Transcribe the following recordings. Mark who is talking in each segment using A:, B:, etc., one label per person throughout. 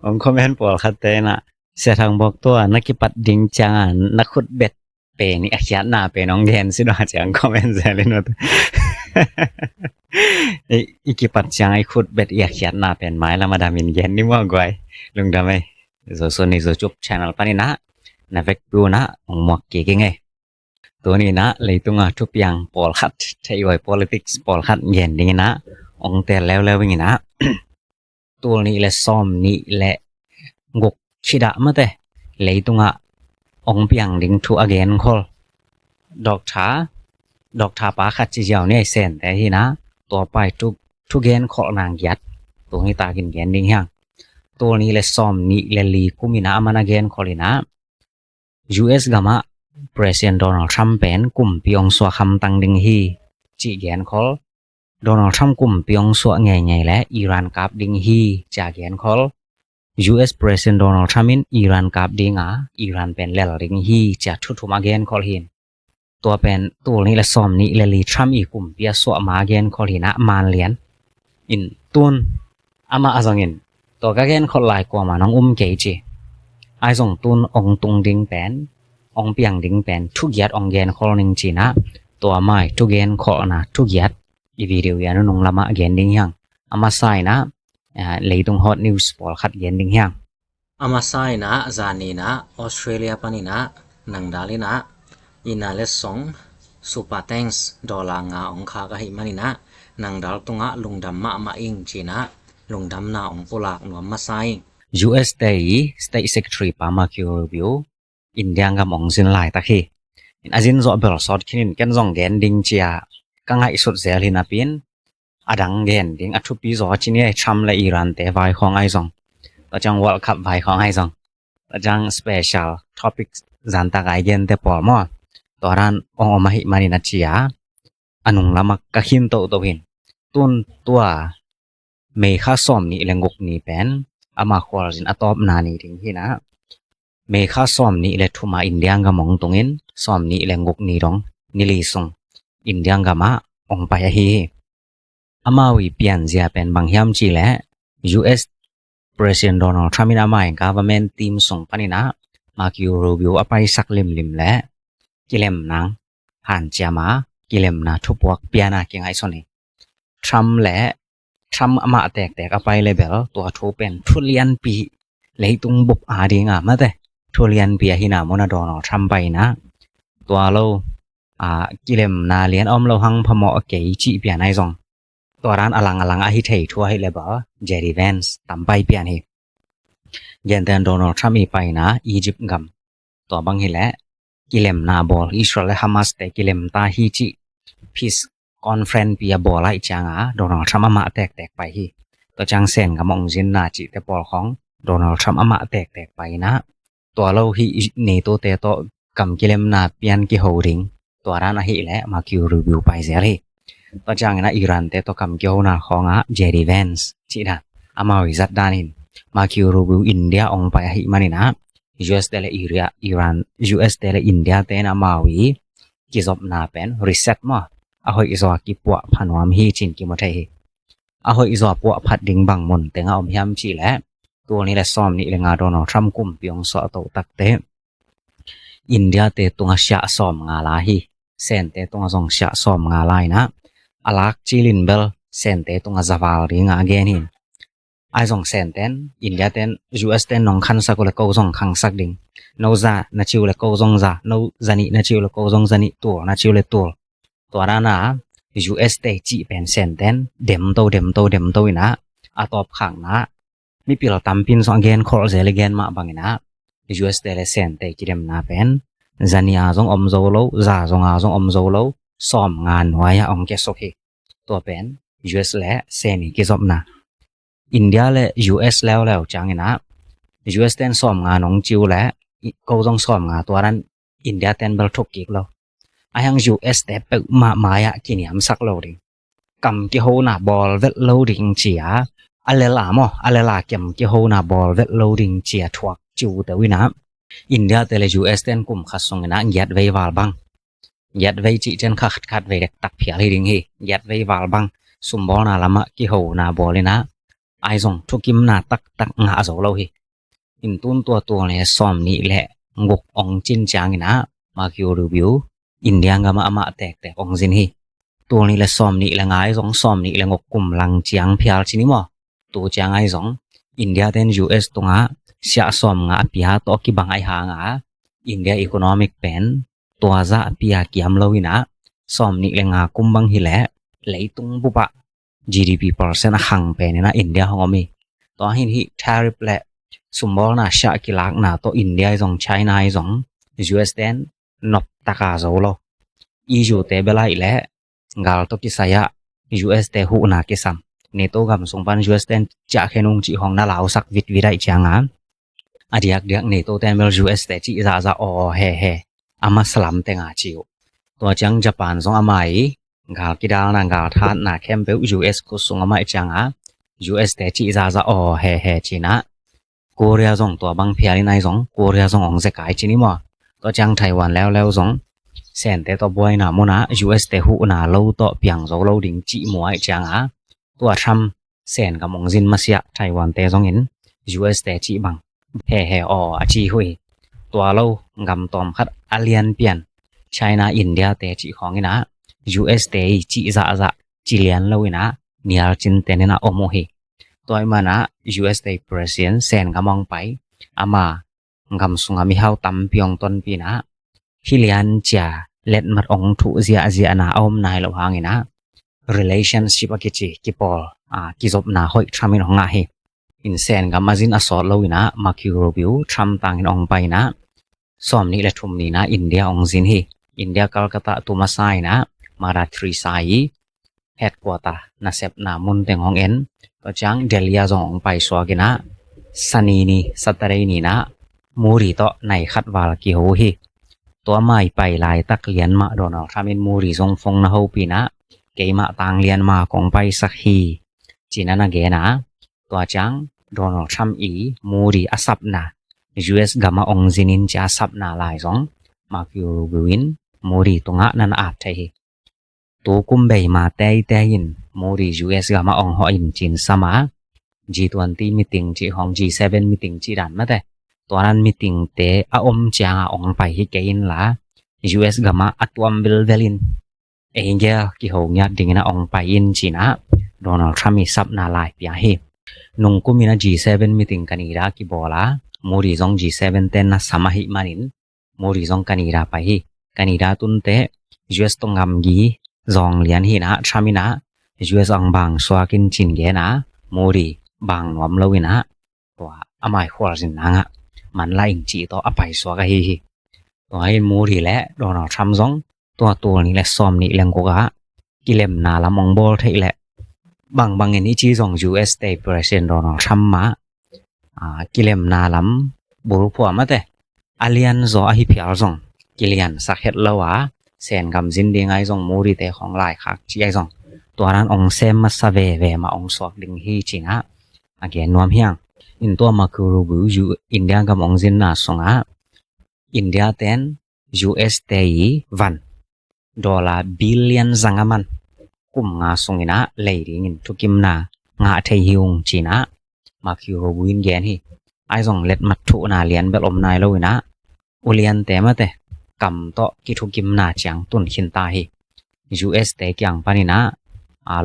A: องคอมเมนต์ปอลคัดเตนะเสียทางบอกตัวนักกิปัดดิงจางนักขุดเบ็ดเปนี่อาเขียนหน้าไปน้องเรียนสิดาจังคอมเมนต์เสียเลยเนาะอีกิปัดจังไอ้ขุดเบ็ดอาเขียนหน้าเป็นไม้แล้วมาดามินเย็นนี่ว่าก่อยลุงดาไหมโซนี่โซจุบ channel ปานี่นะนะเวกดูนะองหมวกเก๋ๆไงตัวนี้นะเลยตรงทุกอย่างปอลคัดใช้ไว้ politics ปอลคัดเย็นนี่นะองแต่แล้วอย่างนะตัวนี้แหละซ่อมนี่แหละงกชิดะมาแต่เลยตรงองเปียงดิงทู again call ดอกทาปาคัดจิเจียวเนี่ยเส้นแต่ที่นะตัวไปทุกเกนคอลนางยัดตัวนี้ตากินเกนดิงยังตัวนี้แหละซ่อมนี่แหละลีกุมินะอามันเกนคอลินะ US กะมะ President Donald Trump เป็นกุมปีองสวคำตังดิงฮีจิเกนคอลDonald Trump กุมปีองสวไงๆและอิหร่านกับดิงฮีจากเกนคอลUS President Donald Trump in Iran กับดิงอิหร่านเป็นแลดิงฮีจะทุกมาเกนคอลหินตัวเป็นตัวนี้ละซ่อมนี่ละลี Trump อีกุมเปียสวมาเกนคอลหินะมานเลียนอินตุนอามาอาซงินตัวกะเกนคอลหลายกว่ามาน้องเกจิไอส่งตุนองตุงดิงเป็นองเปียงดิงเป็นทุกยัดองเกนคอลนิงจีนะตัวไม่ทุกเกนคอลนะทุกยัดอีวิดีโอยานุงละมาเกนดิงยังอามาไซนะเลยตรง hot news ปอลคัดเกนดิงยัง
B: อามาไซนะจานีนะออสเตรเลียปานินะนังดาลินะอินาเลสงซูเปอร์แทงส์ดอลลาร์งาองคากะหิมานินะนังดาลตงลุงดำมาอิงจีนะลุงดำนาองปุลากนวมมาไซ
A: US State Secretary pa Marco Rubio India ngam ong sin lai ta khi azin zo bel sort khin ken zong gen ding chia ka ngai sut zel hin apin adang gen ding athu pi zo chini cham la Iran te vai khong ai zong ta chang World Cup vai khong ai zong ta chang special topic zan ta gai gen te por mo to ran ong ma hi mani na chia anung lamak ka hin to hin tun tua me kha som ni lengok ni pen ama khwalin atop na ni ding hi na me kha som ni le thuma India ga mong tungin som ni lengok ni rong nili sung India ga ma ong pa ya hi ama wi pian zia pen bang hiam chi le US President Donald Trump in amai government team sung panina Marco Rubio apai sak lim le kilem nang han chama kilem na thupok piana ki ngai soni Trump le Trump ama tek apai level to thu pen thulian pi leitung bup adinga mate thulian pi hina mona Donald Trump pai na to lo kilem na lian om lo hang phamo ke chi pian ai jong to ran alang a hi thei thu hai level Jerry Vance tampai pian hi yen dan Donald Trump i pai na Egypt gam to bang hi le kilem na bol Israel Hamas te kilem ta hi chi peace conference pia bolai changa Donald Trump ama tekไปhi to chang sen ga mong jin na chi te pol khong Donald Trump ama tekไปนะตัวเราhi ne to te to kam kilem na pian ki holding ตัวร้านhi le ma ki review ไปเสียเลยto chang na Iran te to kam ki ho na khong Jerry Vance chi da ama wi zat dan hin ma ki review India ong pa hi mani na US te le Iran US te le India te na ma wi ki zop na pen reset ma ahoi izwa ki puwa phanwam hi chin ki mo thai hi ahoi izwa puwa phat ding bang mon tenga om hiam chi leตัวนี้ละซ่อมนี่ละงา Donald Trump กุมปิองสอโตตักเตอินเดียเตตุงชะซ่อมงาลาhi เซนเตตุงซองชะซ่อมงาลายนะอลักจิลินเบลเซนเตตุงซาวาลริงาเกนหินไอซองเซนเตนอินเดียเตน US เตนนองคันสักละโกซองคังสักดิงโนซานะชิวละโกซองซาโนซานินะชิวละโกซองซานิตัวนะชิวละตัวรานะ US เตจิเป็นเซนเตนเดมโตนะอะตอบขังนะมีปีเราตำปินสองเกนคอลเซเลเกนมาบางนะ US เตเลเซนเตจิเดมนาเป็นซานีอาซงอมโซโลซาซงอาซงอมโซโลซ่อมงานไว้องเกสโอเคตัวเป็น US และเซนิกิซอบนะอินเดียและ US แล้วจังนะ US เต้นซ่อมงานองจิวและก็ต้องซ่อมงานตัวนั้นอินเดียเต้นเบลทุกกิกแล้วไอ้ยัง US แต่เปิดมายะกินยามสักโลดิกำกิโฮนาบอลเวทโลดิงเจียอะไรล่ะเก็มกิโฮนาบอลเวทโลดิงเจียทวกจิวแต่วินะอินเดียแต่ละ US เต้นกลุ่มขัดส่งนะยัดไว้วาลบังยัดไว้จิเจนขัดไว้เด็กตักเพียริดิงฮียัดไว้วาลบัง สุมบอนาลามะกิโหนาบอเลยนะไอซงทุกิมนาตักงาโซเราฮิอินตุนตัวเลยซอมนี่แหละงกองจินจางนะมาคิวรีวิวอินเดียงามะมาแตกองจินฮิตัวนี้แหละซอมนี่แหละงายซงซอมนี่แหละงกกุมลังจางเพียลชินิมอตัวจางไอซงอินเดียเตน US ตงะเสียซอมงาปิฮาตอกิบังไอหางาอินเดียอีโคโนมิกเป็นตัวจะปิฮากิยามเราวินะซอมนี่แหละงากุมบังฮิแหละไหลตุงบุปะ GDP percent หังเป็นนะอินเดียฮองมีตัวหินฮิ tariff และสุมบอลนะชากิลักนะตัวอินเดียซงไชน่าซง US เตนนบตะกาโซโลอีจูเตเบลาอีแหละกาลตกิสายะ US เตหูนากิซัมเนโตกัมสงปัน US เตนจะแค่นุงจิฮองนาลาวสักวิได้จางอดียกเดียกเนโตเตนเบล US เตจิจะโอเฮอามาสลัมเตงาจิวตัวจังญี่ปุ่นซงอามาอีกาลกิดาลนางกาลทานนาเข้มเป US กุสงอามาอีจาง US เตจิจะโอเฮจีนะโคเรียซงตัวบังเพียลินายซงโคเรียซงองเซกายจินิมอตัวจังไต้หวันแล้วซงเซนเตตัวบอยนาโมนะ US เตหูนาโลตัวเปียงโซโลดิงจิมัวอีจางตัวทรัมเซนกับมงจินมาเสียไต้หวันเตซงเห็น US เตจิบังเฮออาจีหุยตัวโลกำตอมคัดอาเลียนเปียนไชน่าอินเดียเตจิของนะ US เตจิจะจิเลียนโลวินะเนียร์จินเตนนะโอโมฮิตัวมานะ US เต President เซนกำมองไปอามากำสุงามิเฮาตัมเปียงต้นปีนะฮิเลียนจาเล็ดมัดองทุเสียนาอมนายเราหางนะ relationship กิจิกิปอลกิจบนาหอยทรัมมินของงาฮิอินเซนกับมาจินอสอดเราวินะมาคิวโรบิวทรัมต่างกันองไปนะสอมนี้และทุมนี้นะอินเดียองจินฮิอินเดียกัลกัตตาตุมาไซนะมาราทรีไซเฮดควอตานาเซปนามุนเตงของเอ็นก็จังเดลียซององไปสวากินะสันีนีสัตเรนีนะมูรีโตในขัดวาลกิโฮฮิตัวไม่ไปลายตักเลียนมาโดนทามินมูรีซงฟงนะฮูปีนะเกยมาต่างเลียนมาของไปสักฮีจีนันนะเกนะตัวจังโดนทำอีมูรีอาสับนะ US กามาองจินินจะสับนาลายซงมาคิวรูบินมูรีตงะนันอาจใช่ตัวกุมเบยมาเตยินมูรี US กามาองหออินจินสมา G20 meeting จีของ G7 meeting จีดันมาแต่ตัวนั้น meeting เตออมจางองไปฮิเกอินละ US กามาอัตวมบิลเวลินเองเกกิโหญาดิงนะองไปอินจีนะโดนัลด์ทรัมป์มีซับนาลายเปียฮินุงกุมินะ G7 meeting กันีรากิบอลามูรีซอง G7 เตนนะสมาหิมานินมูรีซองกันีราไปฮิกันีราตุนเต US ตงงำกีซองเลียนฮินะทรัมมินะ US องบางสวากินจินเกนะมูรีบางนวมเลวินะตัวอามายขวาสินนางมันไล่จีต่ออภัยสวากะฮิตัวให้มูรีและโดนัลด์ทรัมป์ซงตัวนี้และซอมนี่แรงกว่ากิเลมนาละมองบอลไทยแหละบางอย่างนี้จีซง US State President โดนัลด์ทรัมป์มากิเลมนาลัมบุรุษผัวมาแต่อาเลียนซอฮิพิอาร์ซงกิเลียนสักเฮ็ดแล้วเซนกำจินดีไงซงมูรีเตของหลายคักจีไอซงตัวนั้นองเซมมาซาเวมาองสวกดิงฮีจีนะอาเกนนวมเฮียงอินตัวมาคือรูบูยูอินเดียกับองจินนาสงอินเดียเตน US เตย$1 บิลเลียนสังมันกุมงาสงินะเลยดิงินทุกิมนางาเทฮิวงจีนะมาคือรูบูอินเกนฮีไอซงเล็ดมัดทุนาเลียนเบลอมนายโลวินะอุเลียนเตมาเตกำโตกิทุกิมนาจังตุนขินตาฮี US เตกยังปานินะ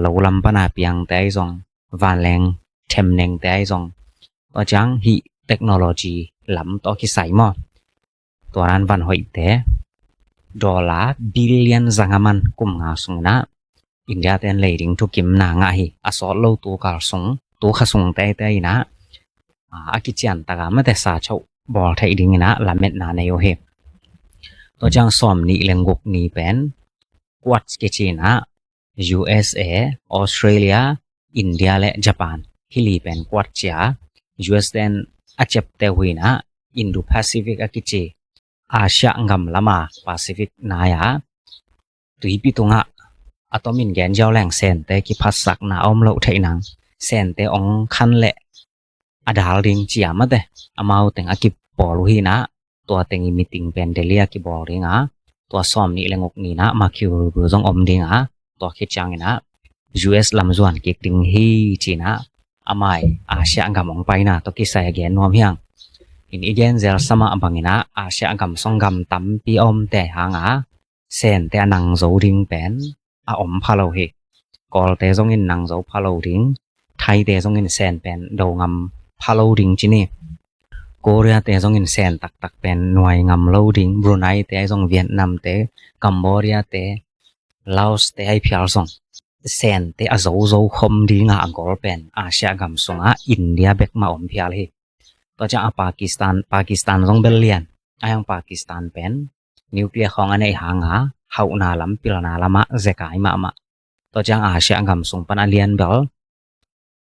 A: โลลัมปนาเปียงเตไอซงวานแรงเทมเนงเตไอซงก็จังฮีเทคโนโลยีล้ำต่อกิไซมอตัวนั้นวันหอยเต$บิลเลียนสังมันกุมงาสงนะอินเดียเตนเลยดิงทุกิมนางาฮีอสอโลตัวกาสงตัวขสงเตยนะอากิจันตากามาแต่สาชาวบอลไทยดิงนะละเม็ดนาในโอเฮตัวจังสอมนี่เลงกกนี่เป็นกวดสเกจีนะ USA ออสเตรเลียอินเดียและญี่ปุ่นฮิลีเป็นกวดจ้า US เตนอาเจ็บเตหุยนะอินโดแปซิฟิกอากิจีอาเซียงำละมาแปซิฟิกนายาตุยปิตุงะอะตอมินแกนเจ้าแหล่งเซนเตกิพัสสักนาอมโลไทยนังเซนเตองคันเละอดาลริงเจียมาเตอมาเต็งอากิปอลุฮีนะตัวเต็งมีติงเป็นเดลียกิบอริงตัวซ้อมนี่เลงกนี่นะมาคิวรูซองอมดิงตัวคิดจังนะ US ลำจวนกิกติงฮีจีนะอามายอาเซียงกำองไปนะตกิใส่แกนนวมเฮียงอินอีเกนเซลสมาบังอินะอาเซียงกำสองกำตั้มปีอมแต่หางาเซนแต่นังโซดิงเป็นอาอมพาโลเฮกอลแต่ซงอินนังโซพาโลดิงไทยแต่ซงอินเซนเป็นโดงำพาโลดิงจีนี่โกเรียแต่ซงอินเซนตักเป็นหน่วยงำโลดิงบรูไนแต่ซงเวียดนามแต่กัมพูชาแต่ลาวแต่ไอพิอาร์ซงเซนแต่อาโซโซคมดีงาอังกอลเป็นอาเซียกำสงอาอินเดียเบกมาอมพิอาร์เฮต่อจากปากีสถานซงเบลเลียนอายังปากีสถานเป็นนิวเคลียร์ของอันไอหางาเฮานาลัมปิลนาลามะเซกายมาต่อจากอาเซียกำสงปันอาเลียนเบล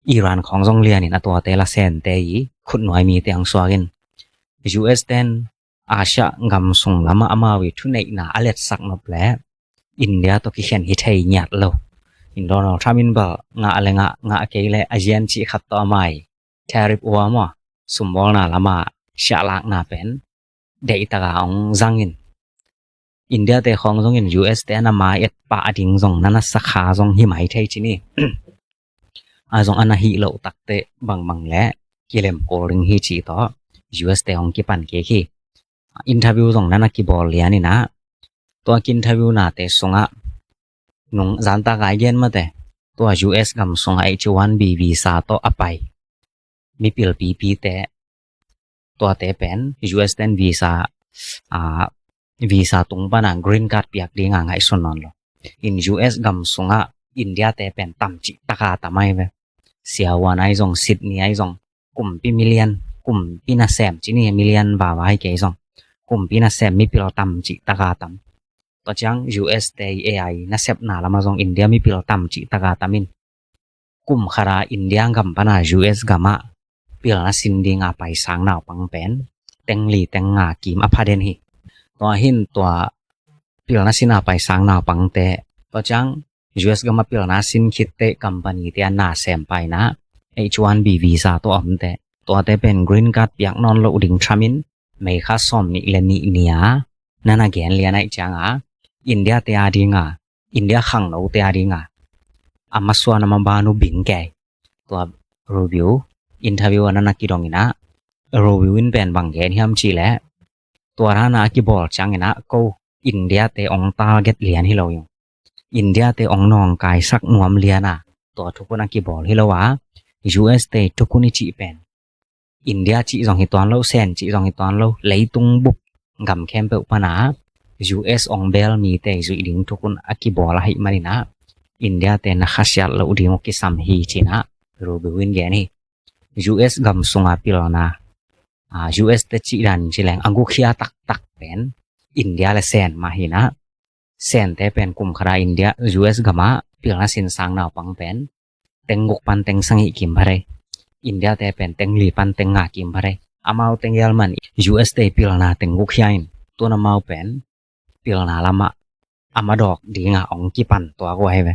A: อิหร่านของซงเลียนนี่นะตัวเตละเซนเตยขุดหน่วยมีเตียงสวากิน US เตนอาเซียกำสงลามะอามาวิทุเนยนาอเลตสักนบแลอินเดียตกิเขียนฮิตให้หยัดโลอินโดนัลด์ทรัมป์เบลงาอะไรงาเกเลอาเซียนจีขัดต่อไม่เทริปอัวมะสมบูรณ์นาลามะชาลักนาเป็นเดอิตากาองซังอินอินเดียเตของซงอิน US เตนามาเอ็ดปาดิงซงนันสักขาซงหิมายไทยจีนี่ อาซงอันหิโลตักเตบังและกิเลมโกลิงฮิจีต่อ US เตองกิปันเกคีอินเทอร์วิวซงนันกิบอลเลียนี่นะตัวกินเทอร์วิวนาเตสงะนงจันตากายเย็นมาแต่ตัว US กำสง H1B วีซ่าต่ออไปมีปิลปีแต่ตัวเตเป็น US เตนวีซ่าตรงปานกรีนการ์ดเปียกดีงางไอสนนอนโลอิน US กำสงะอินเดียเตเป็นตัมจิตะกาตะไมเวเสียวานไอซงซิดนีย์ไอซงกุมปีมิเลียนกุมปีนาแซมจินี่มิเลียนบาวาให้เกซงกุมปีนาแซมมีปิลตัมจิตะกาตัมต่อจัง US เต AI นาเซบนาลามาซงอินเดียมีปิลตัมจิตะกาตัมินกุมคาราอินเดียกัมปนา US กัมะปิลนาสินดิงาไปสางนาวปังเป็นเต็งลีเต็งงากิมอพาเดนฮิตัวหินตัวปิลนาสินาไปสางนาวปังเตต่อจังUS ก็มาเปลี่ยนนาสินคิดเตะกัมปานีเตียนาแซมไปนะ H1B วีซ่าตัวอมเตตัวเตเป็น Green Card อยากนอนโลดิงทรามินไม่ค่าซ่อมนี่เลนี่เนียนั่นน่ะแกนเลียนไอจังอินเดียเตียดิงอินเดียขังโลเตียดิงอามาส่วนมาบานุบิงแกตัวรีวิวอินเทอร์วิวนั่นน่ะกิดองนะรีวิวอินเป็นบางแกนฮิมจีแลตัวร้านน่ะกิบอกจังนะก็อินเดียเตองตาเก็ตเลียนให้เราอยู่อินเดียเตองนองกายสักนวมเลียนะตัวทุกคนกีบอลให้เราว่า US เตทุกคนจีเป็นอินเดียจีจองหิตอนเราเซนจีจองหิตอนเราไหลตุงบุกกำแคมเปปนา US องเบลมีเตจุดิงทุกคนกีบอลให้มานี่นะอินเดียเตนักขัดยัดเราดิมกิสัมฮีจีนะรูบิวินแกนี่ US กำสงอาปิลนะUS เตจีดันจีแรงอังกุขยาตักเป็นอินเดียและเซนมาหินะเซนเตเป็นกุมคราอินเดีย US กมาปิลนาสินสางนาวปังเป็นเต็งกุกปันเต็งสังอิกิมพะเรอินเดียเตเป็นเต็งลีปันเต็งงากิมพะเรอามาวเต็งยัลมัน US เตปิลนาเต็งกุกยาอินตัวนามาวเป็นปิลนาลามะอามาดอกดีงาองกิปันตัวกวยเว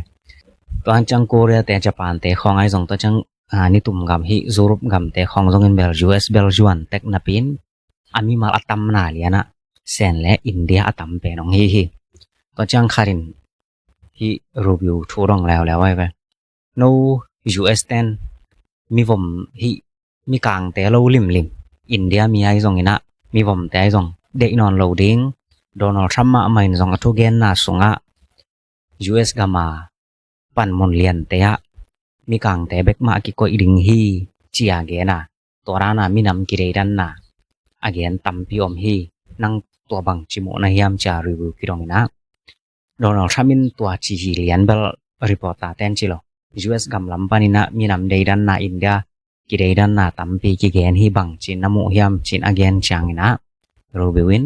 A: ตัวจังโกเรียเตญี่ปุ่นเตของไอซงตัวจังนิตุมกำฮิยุโรปกำเตของซงอินเบล US เบลจวนเต็กนาปินอามีมาอัตัมนาเลียนะเซนและอินเดียอัตัมเป็นองฮิก็จังคารินที่รีวิวทั่วโลกแล้วไว้เว้ย no US เต็นมีผมที่มีกลางแต่เราลิมอินเดียมีไอ้ซงอินะมีผมแต่ไอ้ซงเด็กนอนโลดิ้งโดนัลด์ทรัมป์มาไม่ซงอัตุเกนนาสงะ US กามาปันมนเลียนแต่มีกลางแต่เบกมากิโกอีดิงฮีจีอาเกนะตัวรานามีนำกิเรดันนาอาเกนตัมพิอมฮีนั่งตัวบังจิโมนาฮิมจารีวิวกิรองนะโดนัลด์ทรัมป์ตัวจีฮีเลียนเบลรีพอร์ตาเตนจิโล US กำลังปานินะมีนำเดดันนาอินเดียกิเรดันนาตัมปีกิเกนฮีบังจินนามุฮิมจินอาเกนจางนะรูบิวิน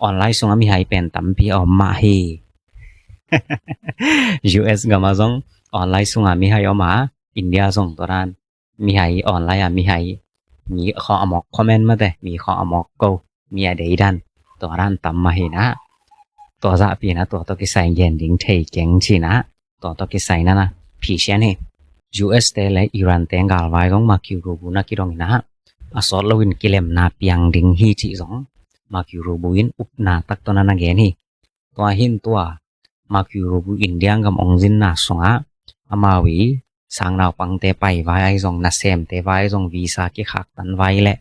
A: ออนไลน์ส่งมีให้เป็นตัมปีออมมาฮี US กำมาส่งออนไลน์ส่งมีให้ออกมาอินเดียส่งตัวนั้นมีให้ออนไลน์มีให้มีข้ออมอกคอมเมนต์มาแต่มีข้ออมอกก็มีอะไรดันตัวนั้นตัมมาให้นะตัวจะปีนะตัวกิใส่เย็นดิ้งเทเก่งชีนะตัวกิใส่นั่นนะผีเชียนให้ US เตและอิหร่านเตงกาลไว้ของมาคิวรูบูนักกิรองนะอาสอดลวินกิเลมนาเปียงดิ้งฮีจีสองมาคิวรูบูอินอุปนาตักตัวนั้นเกนี่ตัวหินตัว ma kyurobu India ngam ongjin na songa amawi sangnau pangte pai vai jong na sem te vai jong visa ki khak tan vai le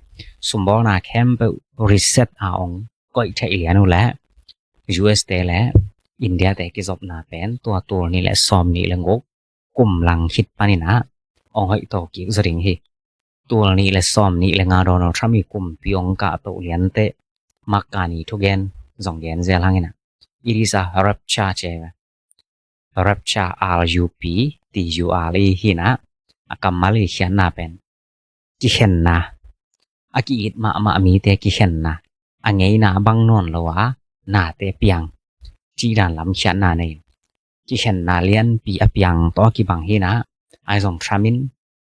A: sumbol na khem pe reset a ong koi thai lianu la US te la India te ki job na pen to ni le som ni le ngok kum lang khit panina ong hoi to ki zring hiตัวนี้และซ้อมนี้และงาโดนัลด์ทรัมป์มีกลุ่มปีองกะโตเลียนเตมักกานีทุกแกน2แกนเซลังนะit is a rapture เจ rapture RUP TUR หินะอากำมาเลยเขียนนาเป็นกิเห็นนะอากิอิดมามีเตกิเห็นนะอังไงนะบังนอนละวะนาเตเปียงจีดานลำเขียนนาเนี่ยกิเห็นนาเลียนปีอเปียงตัวกิบังหินะไอซองทรัมมิน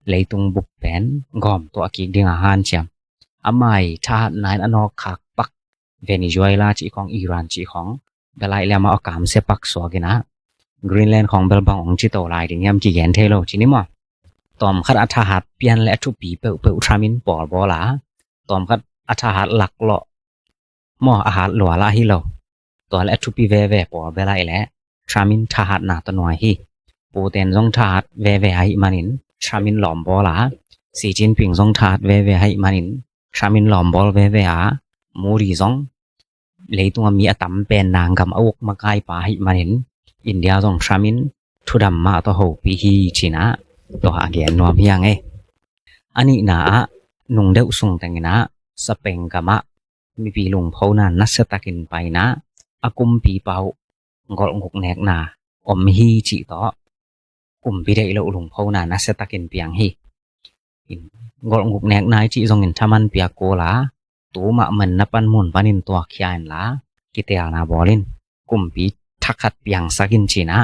A: เลยตุงบุกแปนกอมตัวกิกดิงอาหารเจียมอามายทหารนายอนอกขากปักเวเนซุเอลาจีของอิหร่านจีของเบลายแล้วมาอากามเสปักสวกินะกรีนแลนด์ของเบลบังองจิโตลายดิงยามจีแกนเทโลจินิมอตอมคัดอัฐหัดเปลี่ยนและทุปีเปอุทรามินปอลบอลาตอมคัดอัฐหัดหลักเลาะมออาหารหลัวลาฮิโลตัวและทุปีเวปอลเบลายและทรามินทหารนาตนวยฮิโปเตนจงทหารเวไอมานินทรามินหลอมบอลาสีจินปิงจงทาดเวให้มานินทรามินหลอมบอลเวอามูรีจงเลยตัวมีอตัมเป็นนางกำอวกมากายปาให้มานินอินเดียจงทรามินทุดำมาตัวโหปีฮีชินะตัวอาเกียนนัวเพียงอันนี้นะนุงเดอุสุงแต่งนะสเปงกะมะมีปีลุงเขานานัสตะกินไปนะอากุมปีเปากอลงกแนกนาอมฮีจิต่อกลุ่มปีได้เราหลงเขานานัสตะกินเปียงฮีกอลงกแนกนายจีจงเห็นทามันเปียโกลาตัวมาเหมือนนับปันมุนปันินตัวขี้อันละกิเตียนาบอลินกลุ่มปีทักขัดเปียงสักินจีนะ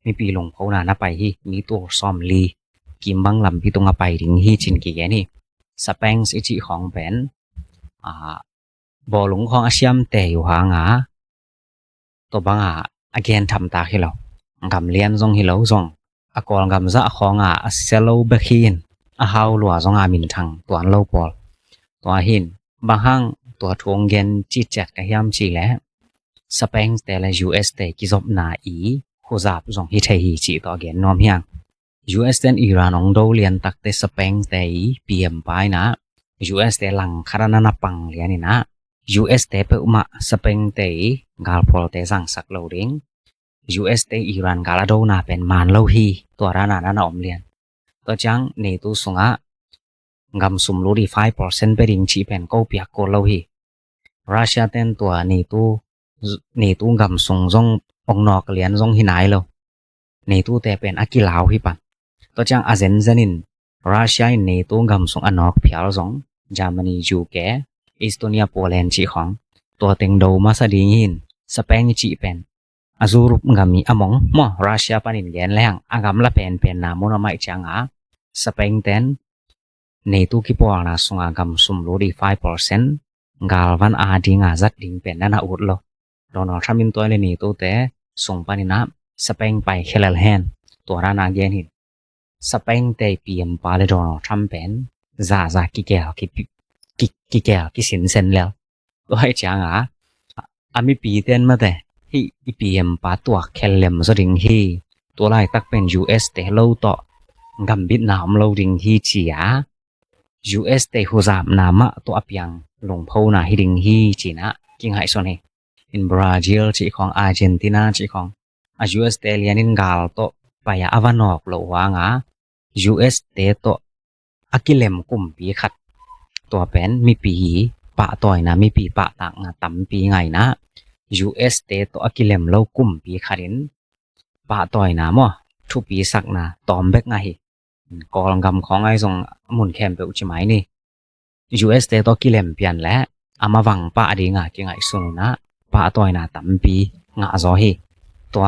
A: มีปีหลงเขานานับไปฮีมีตัวซ้อมลีกิมบังลำปีตรงไปถึงฮีจินกี่แกนี่สเปงสิจิของแบนบอหลงของอาเซียมแต่อยู่ห่างตัวบังอาเกนทำตาให้เรากำเลียนจงให้เราจงอากรกำจะของเซลล์เบคินฮาวลัวจงมินทังตัวอันโลปอลตัวหินบางห้างตัวทวงเกนจีจัดกับยามจีแล้วสเปนแต่ละ US แต่กิจบนาอีคูจับจงฮิตฮีจีตัวเกนนอมยัง US แต่อิหร่านองโดเลียนตักแต่สเปนแต่ปีเอ็มไปนะ US แต่หลังคารานาปังเลียนี่นะ US แต่เปิดมาสเปนแต่กาลพอลแต่สังสักโลดิงUS แต่อิหร่านกาลาโดนาเป็นมานโลฮีตัวรานานาอมเลียนตัวจังเนตุสงะกำสุมลูดี 5% ไปริงชีเป็นก็เปียกโกโลฮีรัสเซียเต็นตัวเนตุกำสุงจงองนอกเลียนจงหินายโลเนตุแต่เป็นอากิลาวฮิปันตัวจังอาเซนเซนินรัสเซียเนตุกำสุงอนอกเพียรจงเยอรมนียูเคอิสโตเนียโปแลนด์จีของตัวเต็งโดมาสดีหินสเปนจีเป็นอาซูรุปงามีอมองมอรัสเซียปานินแกนแรงอากำละเป็นนามโนมาจังสเปนเต็นเนตุกิปวางนาสงากำสุมลูดี 5% กาลวันอาดิงาจัดดิงเป็นนาอุดโลโดนัลด์ทรัมป์ตัวเลเนตุแต่ส่งปานินาสเปนไปเคลลแฮนตัวรานาเกนหินสเปนแต่ปีมปาเลโดนัลด์ทรัมป์เป็นซากิแกลกิสินเซนแล้วก็ให้จังอามีปีเต็นมาแต่ที่ปีเอ็มปาตัวเคลเลมสดิงฮีตัวไล่ตักเป็น US แต่โลต่อกำบิดน้ำโลดิงฮีจีย US แต่หัวจับน้ำตัวอับยังหลงพูนาฮิดิงฮีจีนะกิงไฮโซนี่อินบราซิลจีของอาร์เจนตินาจีของUS แต่เลียนินกาลตัวไปอาวานอกโลวางUS แต่ตัวอากิเลมกุมปีขัดตัวเป็นมีปีปะต่อยนะมีปีปะต่างต่ำปีไงนะ US แต่ตัวอากิเลมโลกุมปีขัดินปะต่อยนะมั้งทุกปีสักนะตอมเบกไงกอลังกำของไอ้ทรงมุนแคมเปอุจิไหมนี่ US แต่ตัวกิเลมเปลี่ยนแล้วอามาวังปะดีงากิงไอสุนนะปะต่อยนะต่ำปีงาจอฮีตั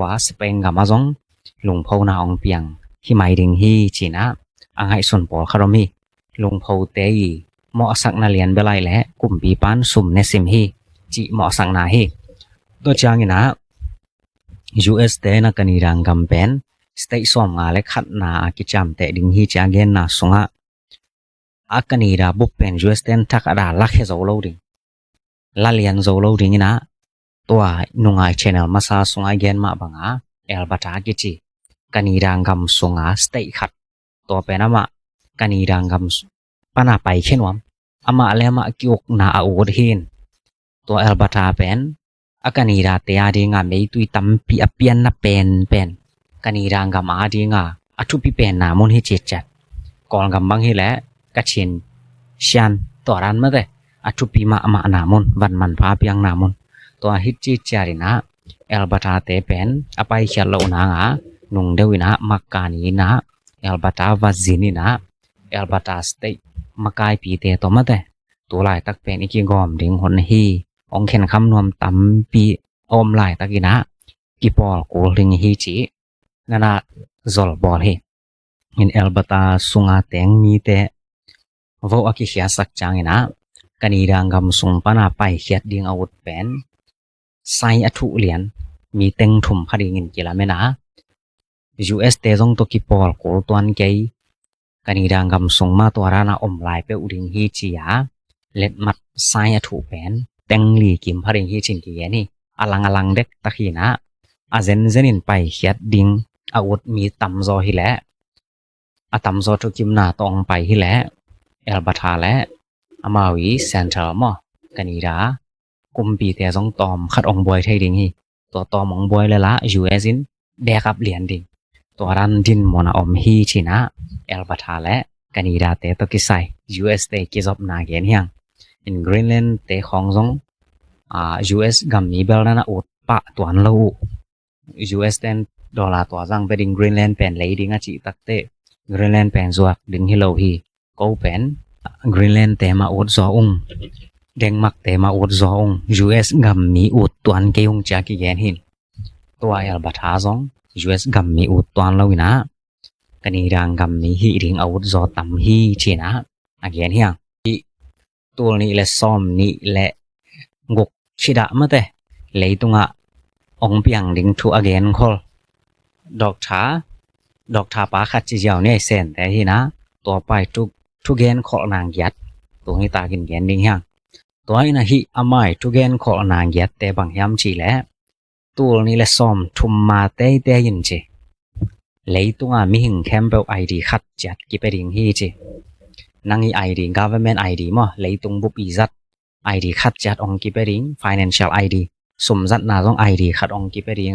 A: วสเปนกับมาจงลงพูนาองเปียงที่ไม่ดิงฮีจีนะอังไอสุนปอลคารมีลงพูเตยเหมาะสักนาเลียนเบลัยและกลุ่มปีปันสุ่มเนซิมฮีจีเหมาะสักนาฮีตัวจางนี่นะ US แต่นักการดังกำเป็นสเตย์ส่งมาและขัดนากิจามแต่ดิ่งฮีจางเกนนาสงะอาการนี้ดาบุปเป็น US แต่ทักอาดาลักเฮโซโลดิงละเลียนโซโลดิงนะต ตัวนุงไอ channel มาซาสุงไอเกนมาบังอาเอลบัตากิจิกันีดังกำสุงอาสเตย์ขัดตัวเป็นอามากันีดังกำปนาไปเช่นวมอามาเลมากิอกนาอาอุดหินตัวเอลบัตาเป็นอากันีดาเตียดีงาไม่ตุยตั้มปีอเปียนนับเป็นกันีดังกำอาดีงาอัทุปีเป็นนามุนฮิจิตจัดก่อนกำบังฮิแหละกัชินชันตัวรันมาเตอัทุปีมานามุนวันมันพาเปียงนามุนตัวฮิจิจารินะเอลบัตาเตเป็นอไปเขียนโลนางานุงเดวินะมักกานีนะเอลบัตาวาซินีนะเอลบัตาสเตมักกายปีเตตัวมาเตตัวลายตักเป็นอีกกอมดิงหนฮีองเข็นคำนวมตั้มปีอมลายตักินะกิปอลกูลิงฮีจีนั่นน่ะzol bol he in elbata sunga teng mi te vo aki khia sak changina kanidang gam sung pana pai khiat ding out pen sai athu lian mi teng thum khading in kilamena us te jong to ki pol ko tuan kei kanidang gam sung ma to rana om lai pe uding hi chi ya let mat sai athu pen teng li kim phading hi chin ki ni alang dek takhina azen zenin pai khiat dingอาวุธมีตำซอฮิแลอาตำซอทุกิมนาตองไปฮิแลเอลบัตาและอามาวีเซนเทอร์มอกันีดากุมปีแต่ซองตอมขัดองบวยไทยดิงฮีตัวตอมองบวยเลยละยูเอซินแดกับเหรียญดิงตัวรันดินมอนาอมฮีชินะเอลบัตาและกันีดาเตตกิไซยูเอสเตกิซอบนาเกนเฮียงอินกรีนแลนด์เตของซองยูเอสกัมมีเบลนาอุดปะตัวอันลูยูเอสเตนดอลลาร์ตัวจังไปดึงกรีนแลนด์เป็นเลยดึงอาจิตักเตกรีนแลนด์เป็นส่วนดึงฮิโลฮีก็เป็นกรีนแลนด์เตมาอุดซออุงเดนมาร์กเตมาอุดซออุง US กัมมีอุดตัวอันเกี่ยงจากกี่แกนหินตัวเอลบัตาซอง US กัมมีอุดตัวอันเลวินะกันนี่ดังกัมมีฮีดึงอุดซอตั้มฮีชีนะอาเกนเฮียงตัวนี้และซ้อมนี้และงกชิดะมาเตเลยตรงอ่ะองเปียงดึงทัวอาเกนคอลดอกทาปาขัดจีเจ้าเนี่ยเส้นแต่ที่นะตัวไปทุกเกนขอนางยัดตัวนี้ตากินเกนดิ้งยังตัวนี้นะฮิอามายทุกเกนขอนางยัดแต่บางยามจีแหละตัวนี้ละซ้อมทุมมาเตยยินจีเลยตัวมีหิงแคมเปลไอดีขัดจัดกิไปดิ้งฮีจีนั่งอีไอดี government ไอดีมั้งเลยตรงบุบอีจัดไอดีขัดจัดองกิไปดิ้ง financial ไอดีสมจัดนาต้องไอดีขัดองกิไปดิ้ง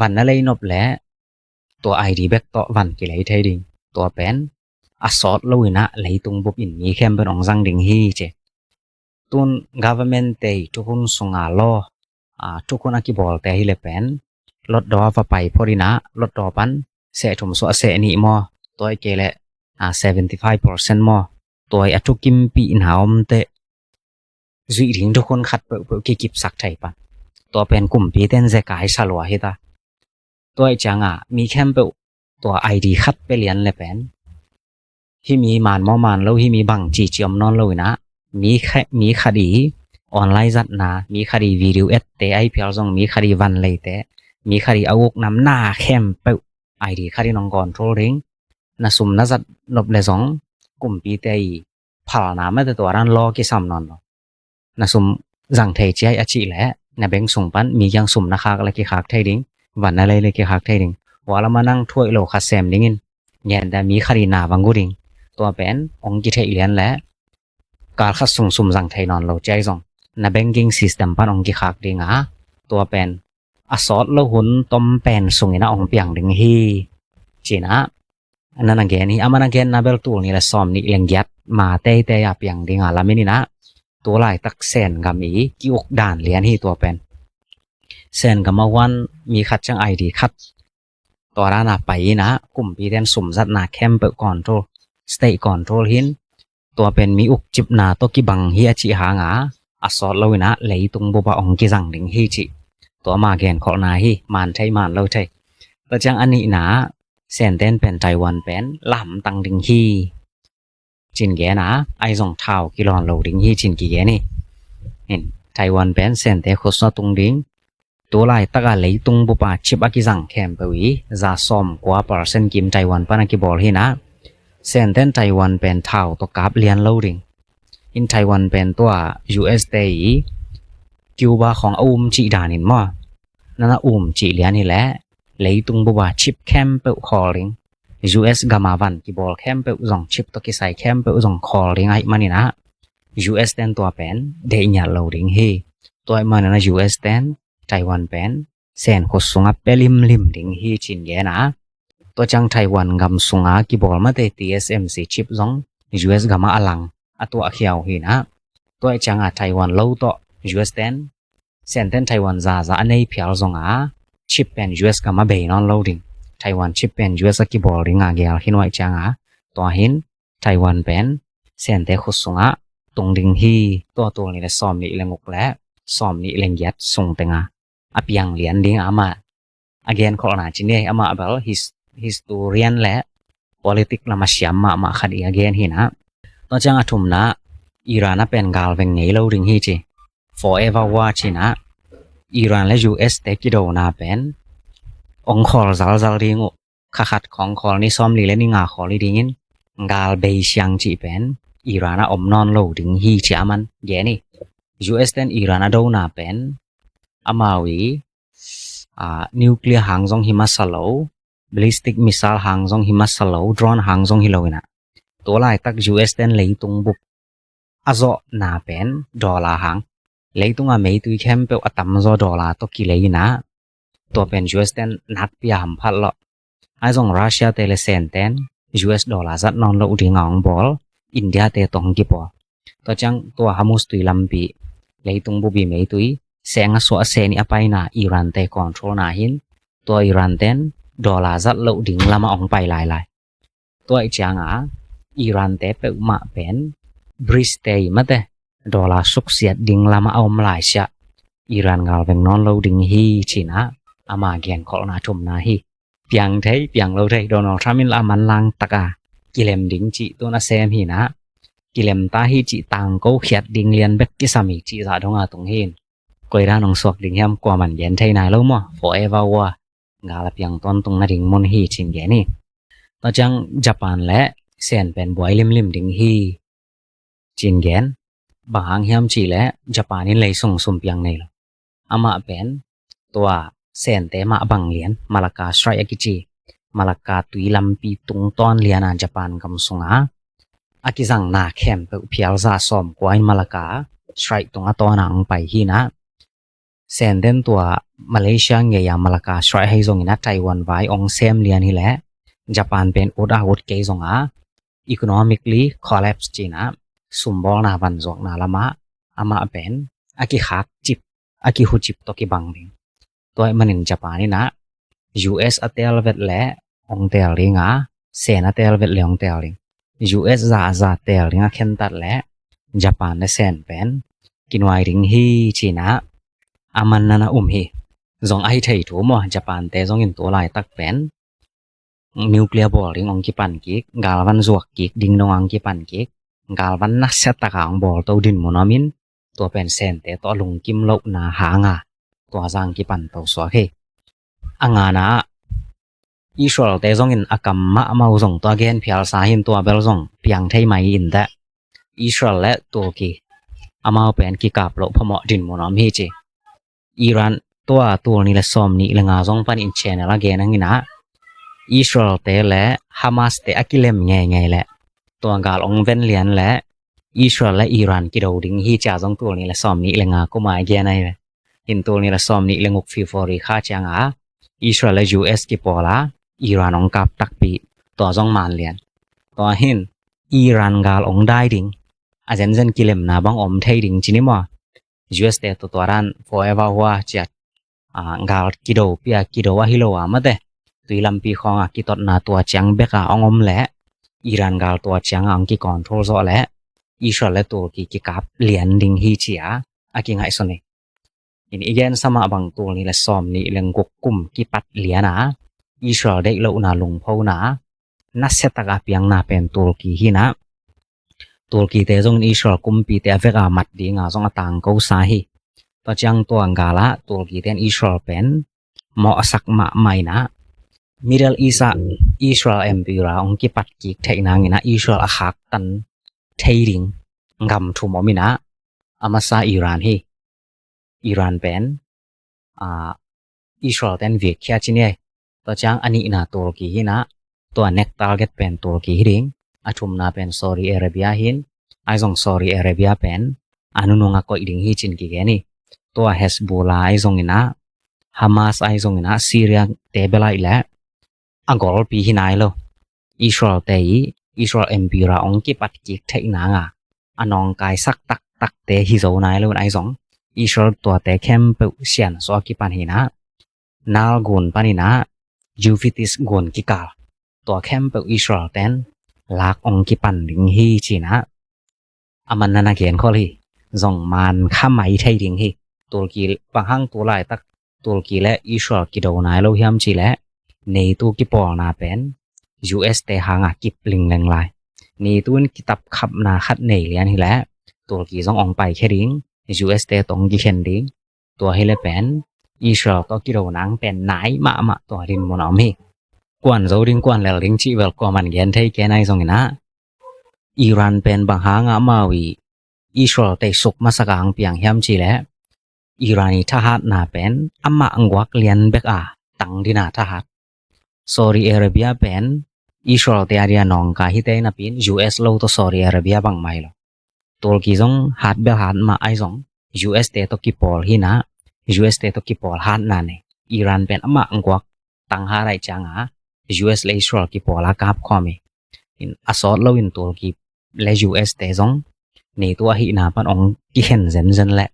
A: วันนั้นเลยนบแหละตัวไอดีแบกต่อวันกี่เลยไทยดิงตัวเป็นอสอดลุยนะเลยตรงบุบอินมีแคมเป็นองซังดิงฮีเจตุน government เตยทุกคนส่งอาลอทุกคนอากิบอลเตยฮิเลเป็นลดดอฟ้าไปพอดีนะลดดอปันเสถุมสวเสนี่มอตัวไอเกล75% มอตัวไอทุกกิมปีอินหาวมเตจุยดิงทุกคนขัดเปิดกิบสักไทยปันตัวเป็นกลุ่มปีเต้นเซกายสลัวฮิตาตัวจังมีแคมเปลตัวไอดีคัดไปเรียนเลยเป็นที่มีมานมอมันแล้วที่มีบังจีเจียมนอนเลยนะมีคดีออนไลน์จัดนะมีคดีวิดีโอเตไอเพียรซองมีคดีวันเลยเตมีคดีอาวุธนำหน้าแคมเปลไอดีคดีน้องก่อนโทรริงนะสุ่มนะจัดนบเลยสองกลุ่มปีเตยผ่านน้ำไม่แต่ตัวรันรอกี่ซ้ำนอนนะสุ่มจังเทใจอาชีแหละนะเบงส่งปันมียังสุ่มนะคากอะไรกี่คากไทยดิ้งวันอะไรเลยกี่คากไทยดิ้งว่าเรามานั่งถ้วยโลคัสแซมดิ้งอินเนี่ยแต่มีคดีหนาบังกูดิ้งตัวเป็นองค์กิเทเลียนและการคัดส่งสุ่มจังไทยนอนเราใจส่งนะเบงกิ้งซิสเต็มปันองค์กี่คากดิ้งตัวเป็นอสอดเราหุ่นต้มเป็นส่งอินะองค์เปียงดิ้งฮีจีนะอันนั้นนังเกนี่อามานังเกนนาเบลตัวนี่แหละซ้อมนี่เลี้ยงยัดมาเตยเปียงดิ้งละไม่นี่นะตัวลายตักเซนกับมีกิวกด่านเลียนที่ตัวเป็นเซนกับมาวันมีคัดจังไอดีคัดตัวร้านไปนะกลุ่มปีเดนสุ่มจัดนาแคมเปอร์คอนโทรลสเตย์คอนโทรลหินตัวเป็นมีอุกจิบนาตัวกิบังเฮียจิหางอสอดเลวินะเลยตรงบัวองกิจังดึงฮีจิตัวมาแกนขอนาฮีมันใช่มันเลใช่แล้วจังอันนี้นะเซนเต้นเป็นไต้หวันเป็นลำตังดึงฮีจินแกนะไอส่งเท้ากิโลโลดิ้งฮีจินกี่แกนี่เห็นไต้หวันเป็นเซนเตคุสนตุงดิ้งตัวลายตะกาเลยตุงบุปผาชิบอากิจังแคมเปวีจะซ้อมกว่าเปอร์เซ็นต์กิมไต้หวันปานักบอลฮีนะเซนเตนไต้หวันเป็นเท้าตัวกราบเลียนโลดิ้งอินไต้หวันเป็นตัว US เตย คิวบาของจิดานินมอนั่นจิเลียนนี่แหละเลยตุงบัวชิปแคมเปลคอลลิง US กามาวันกิบอลแคมเปลซองชิปตกิไซแคมเปลซองคอลลิงไอมันนี่นะ US เต็นตัวเป็นเดียโหลดิงเฮตัวมันนะ US เต็นไต้หวันเป็นเซนขสุงะเปลิมลิมดิงเฮจินเยนะตัวจังไต้หวันกำสุงะกิบอลมาเต TSMC ชิปซอง US กามาอลังอตัวเขียวเฮนะตัวจังไต้หวันโลโต US เต็นเซนเต็นไต้หวันซาอันนี้เพียลซองชิปเป็น US กามาเบย์นอนโหลดิงไต้หวันชิปเป็น US กิบอลริงาเกลหินไว้จังตัวหินไต้หวันเป็นเซนเตขสุงะตรงดิงฮีตัวนี่แหละซ้อมนี่เลงกและซ้อมนี่เลงยัดส่งเตงอเปียงเหรียญดิงอามา again ขอนาจินเนอามาabout historian และ politic ละมาเสียมมาคดี again หินะตัวจังทุมนะอิหร่านเป็นกาลเวงไงโลดิงฮีจิ forever watch นะอิหร่านและ US เตกิโดนาเป็นองคอลซัลดิงขัดของคอลนี่ซ้อมลีและนี่งาคอลดิงินกาลเบย์ยังจิเป็นอิหร่านนอนโลดิงฮีเชียมันเยนี่ US เต็นอิหร่านโดนาเป็นอามาวีนิวเคลียร์หางซองหิมัสโลบลิสติกมิสไซล์หางซองหิมัสโลดรอนหางซองฮิโลนะตัวลายตัก US เต็นเลยตุงบุกอาโซนาเป็นดอลลาร์หางเลยตุงเมย์ตุยเข้มเปอตัมโซดอลลาร์ตกิเลยนะตัวเป็น US เต็นนักพิยามพัดละไอซองรัสเซียเตเลเซนเต็น US ดอลลาร์จัดนอนโลดิงองบอลอินเดียเตตองกิปอตัวจังตัวฮามุสตุยลัมปีเลยตุงบุบีเมย์ตุยเซงสวเซนี่อไปนะอิหร่านเตคอนโทรลนาหินตัวอิหร่านเต็นดอลลาร์จัดโลดิงลามาอองไปหลายตัวอีกจังอิหร่านเตเปมาเป็นบริสเตย์มาเตดอลลาร์สุกเสียดิงลามาเอามาหลายเสียอิหร่านกาลเวงนอนโลดิงฮีชินะอามาเกียนขอนาทุมนาฮีเปียงเทยเปียงโลเทยโดนัลด์ทรัมป์ลามันลังตะกากิเลมดิงจิตัวนาเซมฮีนะกิเลมตาฮีจิตังโกเขียดดิงเลียนเบกกิสามิจิซาดงตรงหินกวยด้านองสวกดิงแฮมกว่ามันเย็นไทยนายแล้วมั้ง forever ว่างาลเปียงต้นตรงนาดิงมนฮีชินเยนี่ต่อจังญี่ปุ่นและเซนเป็นบวยลิมดิงฮีจินเกนบางแฮมจีและญี่ปุ่นนี่เลยส่งสมเปียงนี่อามาเป็นตัวเซนเตมาบังเลียนมาลากาสไตรอากิจิมาลากาตุยลัมปีตุงตอนเลียนญี่ปุ่นกำสุงอากิจังนาแคมเปเพียลซาซอมกวยมาลากาสไตรตรงตอนนังไปฮีนะเซนเดนตัวมาเลเซียเงียมาลากาสไตรให้ทรงนะไต้หวันไว้องเซมเลียนนี่แหละญี่ปุ่นเป็นอุดาวุธเกยทรงeconomically collapse จีนะสุมบอลนาวันจอกนาละมะอามาเป็นอากิฮักจิบอากิหุจิบตกิบังดิงตัวมันในญี่ปุ่นนี่นะ US อัตเอลเวทและองเตลลิงเซนอัตเอลเวทและองเตลลิง US ซาเตลลิงเข็นตัดและญี่ปุ่นในเซนเป็นกินไวริงฮีจีนะอามันนาฮีจงไอเทยถูมั้งญี่ปุ่นแต่จงอินตัวลายตักเป็นนิวเคลียร์บอลริงองกิปันกิกกาลวันจวกกิกดิงนององกิปันกิกกาลวันนักเซตตะกางบอลตัวดินมโนมินตัวเป็นเซนแต่ตัวลุงกิมโลนาหางตัวจางกิปันตัวสวกเฮอ่างนะอิสราเอลแต่จงอินอากามามาจงตัวเกนเพียลสาหินตัวเบลจงเพียงไทยไม่อินแต่อิสราเอลและตัวกีอามาเป็นกิกาบโลพมอดินมโนมิเจอิหร่านตัวนี่ละซอมนี่ละงาจงปันอินเชนละเกนังนะอิสราเอลเตและฮามาสเตอกิเลมไงแหละตัวกาลองเวนเลียนและอิสราเอลและอิหร่านกิโดดิงฮีจ่าจงตัวนี่ละซอมนี่ละงาก็มาเกนไอหินตัวนี่ละซอมนี่ละงกฟีฟอริค่าจังอิสราเอลและ US กิปอละอิหร่านองกับตักปีตัวจงมานเลียนตัวหินอิหร่านกาลองได้ดิงอาจารย์กิเลมนาบังอมไทยดิงจินิมอ US เตตัวรัน forever ว่าจัดกาลกิโดเปียกิโดว่าฮิโลมาเตตุยลัมปีของกิตอดนาตัวจังเบกองอมและอิหร่านกาลตัวจังอังกิคอนโทรลโซและอิสราเอลตัวกิกับเลียนดิงฮีเชียอากิงไงส่วนนี้ini igen sama bang tu ni la som ni leng gokum ki pat liana Israel dei lo na lung phau na na setaka piang na pen Turkey hina Turkey te jong Israel kumpi te aveka mat di nga jong atang ko sa hi to chang to angala Turkey ten Israel pen mo asak ma mai na Middle East Israel empire ong ki pat ki theina ngina Israel a khak tan theiring ngam thu mo mina amasa Iran hi Iran pen Israel ten việc kya chine to chang ani na Turkey hina to next target pen Turkey hing athum na pen Saudi Arabia hin aizong Saudi Arabia pen anununga ko iding hi chin ki geni to Hezbollah aizong ina Hamas aizong ina Syria tebela ila agol pi hinai lo Israel Israel empira ong ki pat ki thai na nga anong kai sak tak te hi zo nai lo aizong Israel to te kem pe sian so ki pan hina nal gun panina Jufitis gun ki kal to kem pe Israel ten lak ong ki pan ding hi china aman nana gen kholi zong man khamai thai ding hi Turkey panghang tu lai tak Turkey le Israel ki do nai lo hiam chi le nei tu ki por na pen US te hanga kip ling leng lai ni tun kitap khap na khat nei lian hi la Turkey zong ong pai khe ding US te tong ki khen ding to hi le pen Israel to ki do nang pen nai ma to rin mon om hi kwan zo ding kwan lel ding chi wel ko man gen thai ke nai zong ina Iran pen bang hanga mawi Israel te suk ma sakang piang hiam chi le Irani thahat na pen amma angwak lian bek a tang dina thahat Saudi Arabia pen Israel te aria nong ka hi te na pin US lo to Saudi Arabia bang mai lo Turkey zong hat bel hat ma ai zong US te to ki pol hi na US te to ki pol hat na ne Iran pen amma angwak tang ha rai changa US le Israel ki pola kap khome in asot lo in Turkey le US te zong ne to hi na pan ong ki hen zen le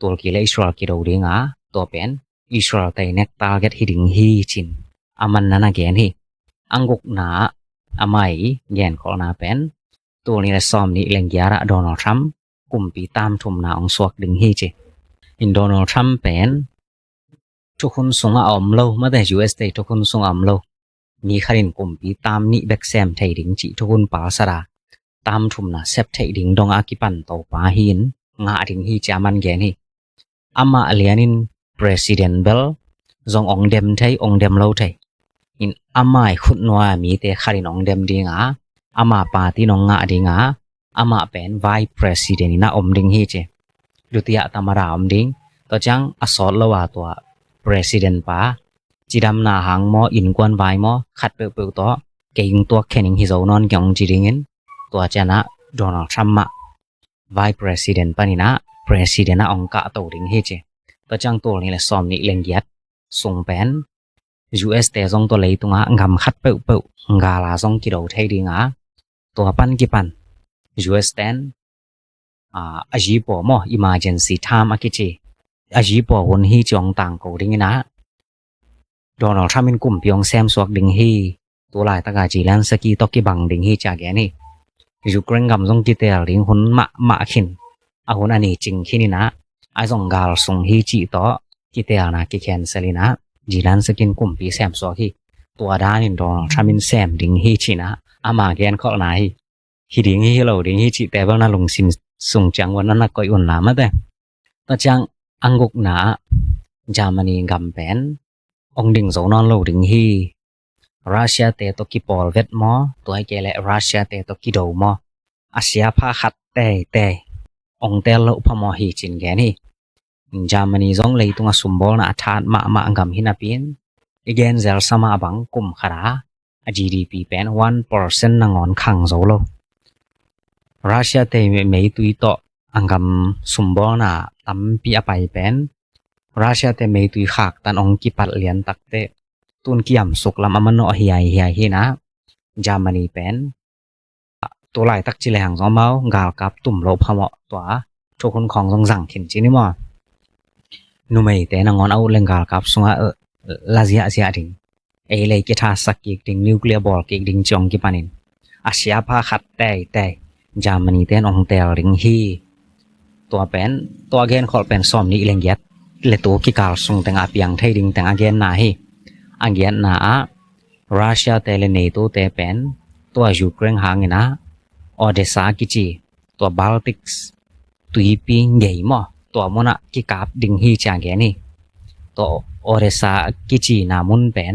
A: Turkey le Israel ki do ringa to pen Israel te nek target hiding hi chin aman nana gen hi anguk na amai gen khol na pen to ni le som ni lengyara Donald Trump kumpi tam thum na ong swak ding hi che in Donald Trump pen thukun sunga om lo ma de US te thukun sunga om lo ni kharin kumpi tam ni bek sem thai ding chi thukun pa sara tam thum na sep thai ding dong akipan to pa hin nga ding hi chaman gen hi ama alianin president bel zong ong dem lo thai in amai khut noa mi te kharin ong dem dinga ama party nong nga dinga ama pen vice president ina om ding hi che dutia tamara om ding to chang asol lo wa to president pa chidam na hang mo in kwan vai mo khat pe to keing to khening hi zo non kyong jiringin to chana Donald Trump ma vice president panina president na ong ka to ding hi che to chang to ni le som ni lengyat sung pen US te zong to lei tunga ngam khat pe ngala zong ki do thai dinga to pan ki pan US ten aji po mo emergency time akichi aji po won hi chong tang ko ding na Donald Trump in kum pyong sem swak ding hi to lai ta ga ji lan saki to ki bang ding hi cha ge ni Ukraine gam zong ki tel ring hun ma khin a hun ani ching khini na ai zong gal sung hi chi to ki tel na ki khen selina jilan sakin kumpi sem so hi to danin Donald Trump in sem ding hi china ama gen khol na hi ding hi lo ding hi chi te bang na lung sin sung chang wan na koi un la ma de ta chang anguk na Germany gam pen ong ding zo non lo ding hi Russia te to ki pol vet mo to ai ke le Russia te to ki do mo Asia pha khat te ong tel lo pha mo hi chin ge ni Germany zong lei tunga sumbol na athat ma angam hinapin again zel sama abang kum khara a GDP pen 1% na ngon khang zo lo Russia te mei tui to angam sumbol na tampi apai pen Russia te mei tui khak tan ong ki pat lian takte tun kiam suk lam amano hi na Germany pen to lai tak chi le hang zo mau gal kap tum lo phamo to thokun khong jong jang thin chi ni mo nu mei te na ngon au lengal kap sunga lazia sia ding e le ki tha sak ki ding nuclear ball ki ding chong ki panin Asia pha khat te Germany ten ong tel ring hi to pen to again khol pen som ni lengyat le to ki kal sung teng a piang thai ding teng again na hi again na Russia te le NATO te pen to Ukraine hangina Odessa ki chi to Baltics tui pi ngei mo to mona ki kap ding hi cha ge ni to Odessa ki chi na mun pen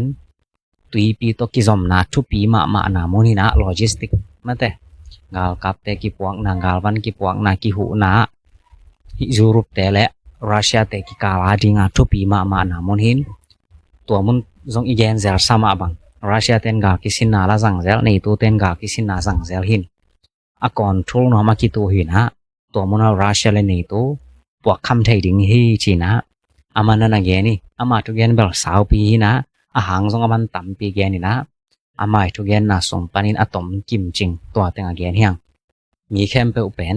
A: tui pi to ki zom na thu pi ma na mun hi na logistic ma te gal kap te ki puak na gal van ki puak na ki hu na hi Europe te le Russia te ki kala dinga thupi ma na mon hin to mun zong igen zel sama bang Russia ten ga kisin na la jang zel nei tu ten ga kisin na jang zel hin a control no ma ki tu hin ha to mun Russia le nei tu pok kham thai ding hi china amana na ge ni ama tu gen bel sau pi na a hang zong aman tam pi ge ni na amai tu gen na som panin atom kim ching to teng a gen hiang mi khem pe upen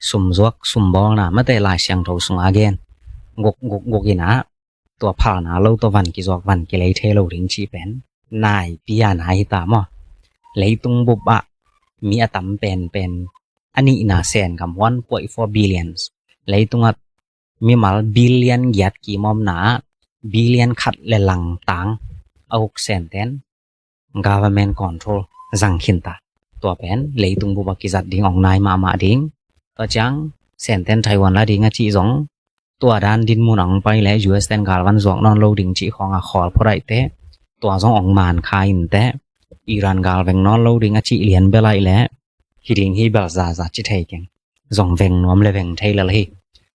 A: sum zuak sum bong na ma te lai siang tho sung again gok ina ตัวผ่านาโลตัววันกิจอกวันกิเลยเทโลริงชีเป็นนายปิยานายตามอเลยตุงบุบะมีอตัมเป็นอันนี้นาแสนกับ1.4 billions เลยตุงอัดมีมัล billion หยัดกี่มอมนา billion ขัดและหลังตังเอา6แสนเต็น government control จังขินตาตัวเป็นเลยตุงบุบะกิจัดดิ่งออกนายมาดิ่งตัวจังแสนเต็นไต้หวันละดิ่งจีจงตัวด้านดินมุนออกไปและ US แตนกาลวันจวกนอนโลดิงจีของขอลพอไรเตตัวจงออกมานคาอินเตอิรันกาลเวงนอนโลดิงจีเลียนเบลายและฮิดิงฮีเบลซาจิเทเกงจงเวงนวมและเวงไทยละเลย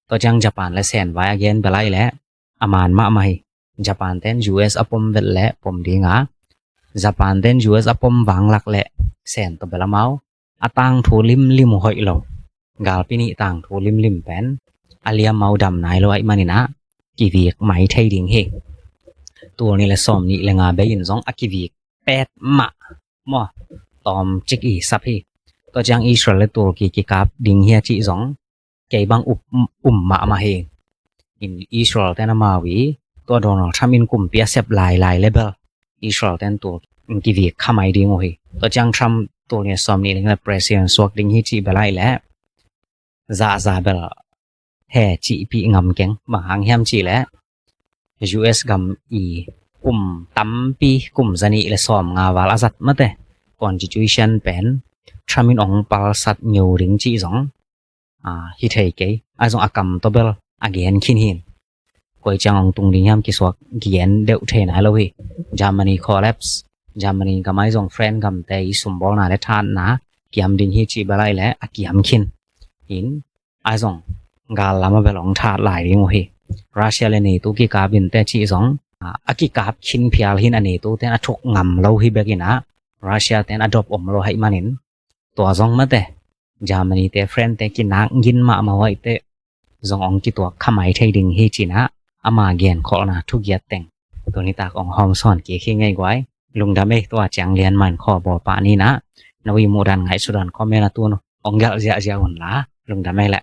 A: ตัวจังญี่ปุ่นและแสนไว้อเกนเบลายและอามานมาไม่ญี่ปุ่นแตน US อปมเวลและปมดิงาญี่ปุ่นแตน US อปมวังหลักและแสนตัวเบลาเมาอตังทูลิมหอยโลกาลปินิตังทูลิมเป็นalia mau dam nai lo ai manina ki việc mai thai ding he tu ni la som ni lenga be in jong akivik pet ma mo tom chik i sap hi to jang Israel le tur ki kap ding hia chi jong ke bang ma he in Israel ten ma wi to Donald Trump in kum pia sep lai level Israel ten tur ki việc khamai ding ho he to jang Trump tu ni som ni lenga president swak ding hi chi belai le za bel he chi pi ngam keng ma hang hiam chi le US gam i tam pi zani le som nga wal azat mate constitution pen tramin ong pal sat nyu ring chi jong hi thei ke a jong akam to bel again khin hin koi chang ong tung ding hiam ki swak gien deu the na lo hi Germany collapse Germany gamai jong friend gam te sum bol na le than na kiam ding hi chi balai le akiam khin hin a jong gà lama belong tha lai ring hi Russia le nei tu ki ka bin te chi jong aki kap khin phial hin ani tu ten athuk ngam lo hi begina Russia ten adopt lo hai manin to jong ma te Germany te friend te ki nak gin ma hoi te jong ong ki to khamai thai ding hi china ama gen khol na thu giat teng to ni tak ong hom son ki khi ngai gwai lung da me to chang lian man kho bo pa ni na nawi modan ngai sudan comment tu no ong gal ja hon la lung da me la